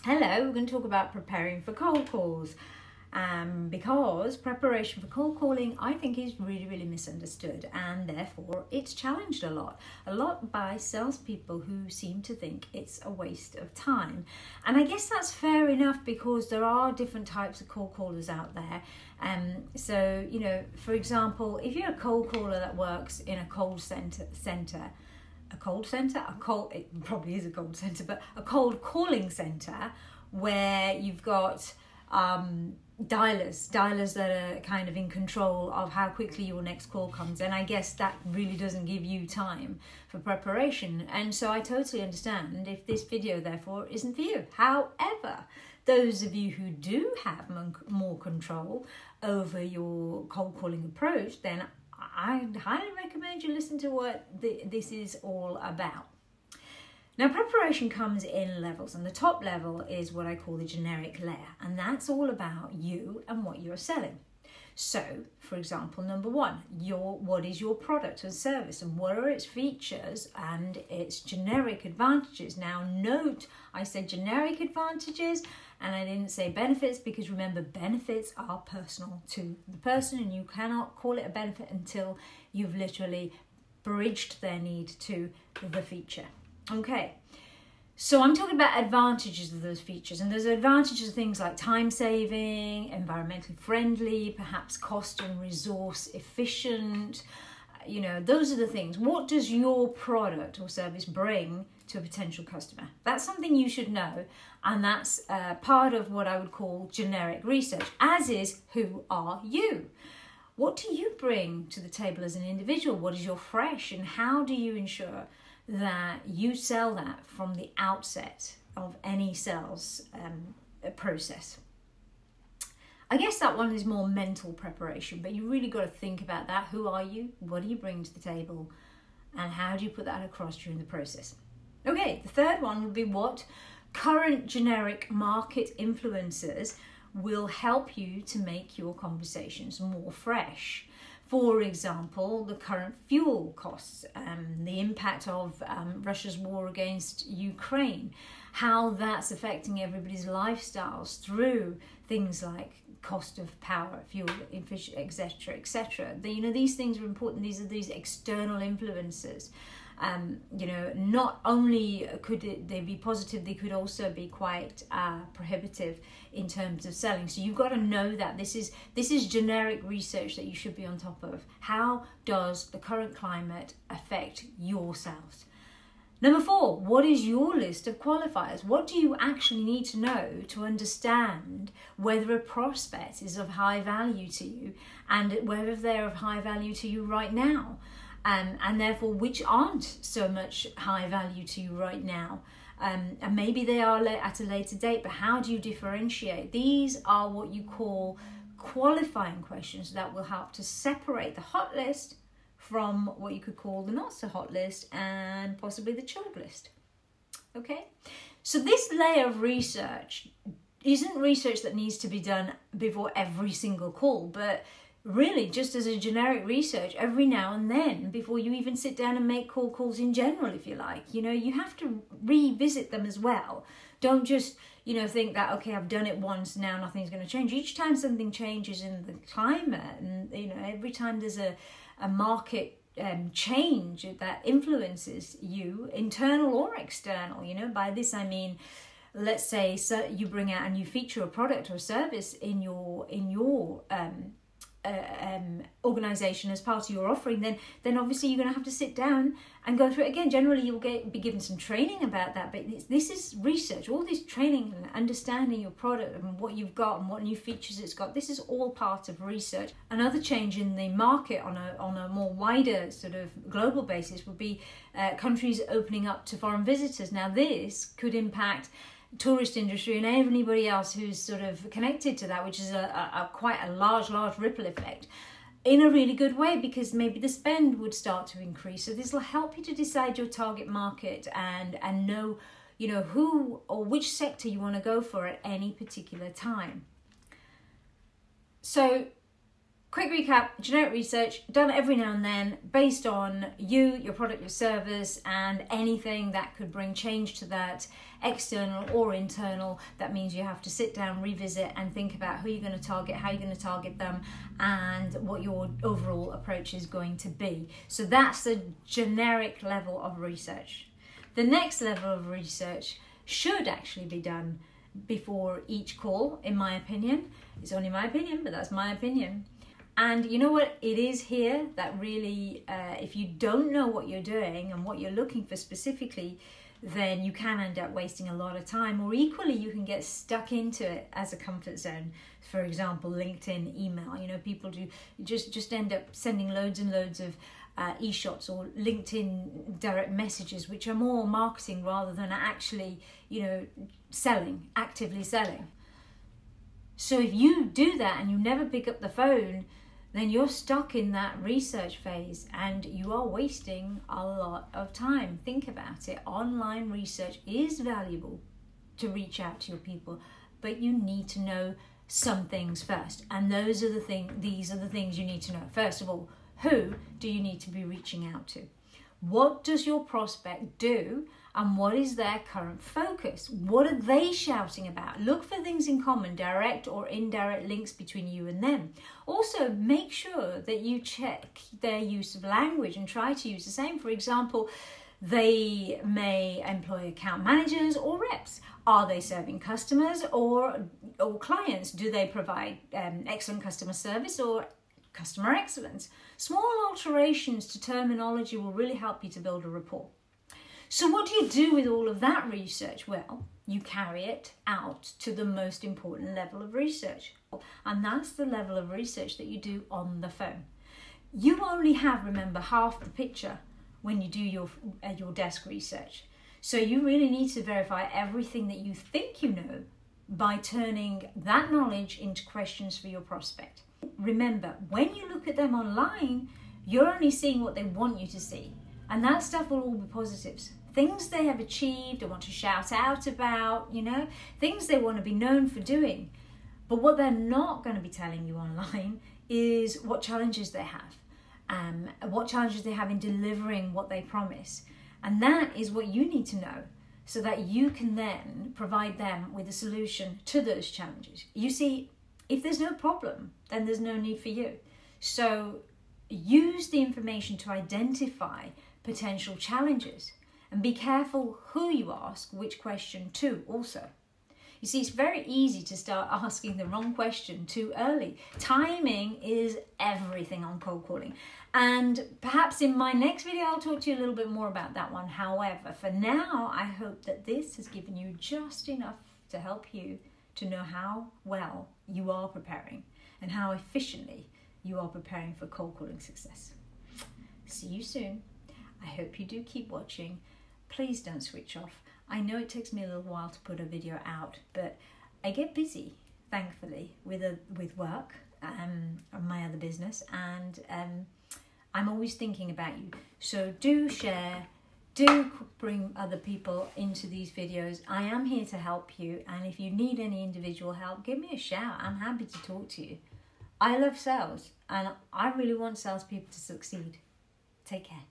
Hello, we're going to talk about preparing for cold calls. Because preparation for cold calling, I think, is really misunderstood, and therefore it's challenged a lot by salespeople who seem to think it's a waste of time. And I guess that's fair enough, because there are different types of cold callers out there. So, you know, for example, if you're a cold caller that works in a cold center, it probably is a cold center, but a cold calling center where you've got dialers that are kind of in control of how quickly your next call comes, and I guess that really doesn't give you time for preparation. And so I totally understand if this video therefore isn't for you. However, those of you who do have more control over your cold calling approach, then I highly recommend you listen to what this is all about. Now, preparation comes in levels, and the top level is what I call the generic layer, and that's all about you and what you're selling. So, for example, number one, what is your product or service, and what are its features and its generic advantages? Now, note, I said generic advantages, and I didn't say benefits, because remember, benefits are personal to the person, and you cannot call it a benefit until you've literally bridged their need to the feature. Okay, so I'm talking about advantages of those features, and those advantages are things like time saving, environmentally friendly, perhaps cost and resource efficient. You know, those are the things. What does your product or service bring to a potential customer? That's something you should know, and that's part of what I would call generic research, as is, who are you? What do you bring to the table as an individual? What is your fresh, and how do you ensure that you sell that from the outset of any sales process? I guess that one is more mental preparation, but you really got to think about that. Who are you? What do you bring to the table? And how do you put that across during the process? Okay, the third one would be what current generic market influencers will help you to make your conversations more fresh. For example, the current fuel costs, the impact of Russia's war against Ukraine, how that's affecting everybody's lifestyles through things like cost of power, fuel, etc., etc. You know, these things are important. These are these external influences. You know, not only could they be positive, they could also be quite prohibitive in terms of selling. So you've got to know that this is generic research that you should be on top of. How does the current climate affect your sales? Number four, what is your list of qualifiers? What do you actually need to know to understand whether a prospect is of high value to you, and whether they're of high value to you right now? And therefore which aren't so much high value to you right now, and maybe they are at a later date, but how do you differentiate? These are what you call qualifying questions that will help to separate the hot list from what you could call the not so hot list, and possibly the chilled list. Okay, so this layer of research isn't research that needs to be done before every single call, but really just as a generic research every now and then, before you even sit down and make cold calls in general, if you like. You know, you have to revisit them as well. Don't just, you know, think that, okay, I've done it once, now nothing's going to change. Each time something changes in the climate, and, you know, every time there's a market change that influences you, internal or external. You know, by this I mean, let's say you bring out a new feature or product or service in your organization as part of your offering, then obviously you're going to have to sit down and go through it again. Generally you'll be given some training about that, but this is research. All this training and understanding your product and what you've got and what new features it's got, this is all part of research. Another change in the market on a more wider sort of global basis would be countries opening up to foreign visitors. Now this could impact tourist industry and anybody else who's sort of connected to that, which is quite a large ripple effect, in a really good way, because maybe the spend would start to increase. So this will help you to decide your target market and know, you know, who or which sector you want to go for at any particular time. So quick recap, generic research done every now and then based on you, your product, your service, and anything that could bring change to that, external or internal. That means you have to sit down, revisit, and think about who you're going to target, how you're going to target them, and what your overall approach is going to be. So that's the generic level of research. The next level of research should actually be done before each call, in my opinion. It's only my opinion, but that's my opinion. And you know what it is here that really, if you don't know what you're doing and what you're looking for specifically, then you can end up wasting a lot of time, or equally you can get stuck into it as a comfort zone. For example, LinkedIn, email, you know, people do just end up sending loads and loads of e-shots or LinkedIn direct messages, which are more marketing rather than actually, you know, actively selling. So if you do that and you never pick up the phone, then you're stuck in that research phase and you are wasting a lot of time. Think about it. Online research is valuable to reach out to your people, but you need to know some things first. And these are the things you need to know. First of all, who do you need to be reaching out to? What does your prospect do? And what is their current focus? What are they shouting about? Look for things in common, direct or indirect links between you and them. Also, make sure that you check their use of language and try to use the same. For example, they may employ account managers or reps. Are they serving customers or clients? Do they provide excellent customer service or customer excellence? Small alterations to terminology will really help you to build a rapport. So what do you do with all of that research? Well, you carry it out to the most important level of research. And that's the level of research that you do on the phone. You only have, remember, half the picture when you do your desk research. So you really need to verify everything that you think you know by turning that knowledge into questions for your prospect. Remember, when you look at them online, you're only seeing what they want you to see. And that stuff will all be positives. Things they have achieved or want to shout out about, you know, things they want to be known for doing. But what they're not going to be telling you online is what challenges they have, what challenges they have in delivering what they promise. And that is what you need to know so that you can then provide them with a solution to those challenges. You see, if there's no problem, then there's no need for you. So use the information to identify potential challenges. And be careful who you ask which question to also. You see, it's very easy to start asking the wrong question too early. Timing is everything on cold calling. And perhaps in my next video, I'll talk to you a little bit more about that one. However, for now, I hope that this has given you just enough to help you to know how well you are preparing and how efficiently you are preparing for cold calling success. See you soon. I hope you do keep watching. Please don't switch off. I know it takes me a little while to put a video out, but I get busy, thankfully, with work and my other business, and I'm always thinking about you. So do share, do bring other people into these videos. I am here to help you, and if you need any individual help, give me a shout. I'm happy to talk to you. I love sales, and I really want salespeople to succeed. Take care.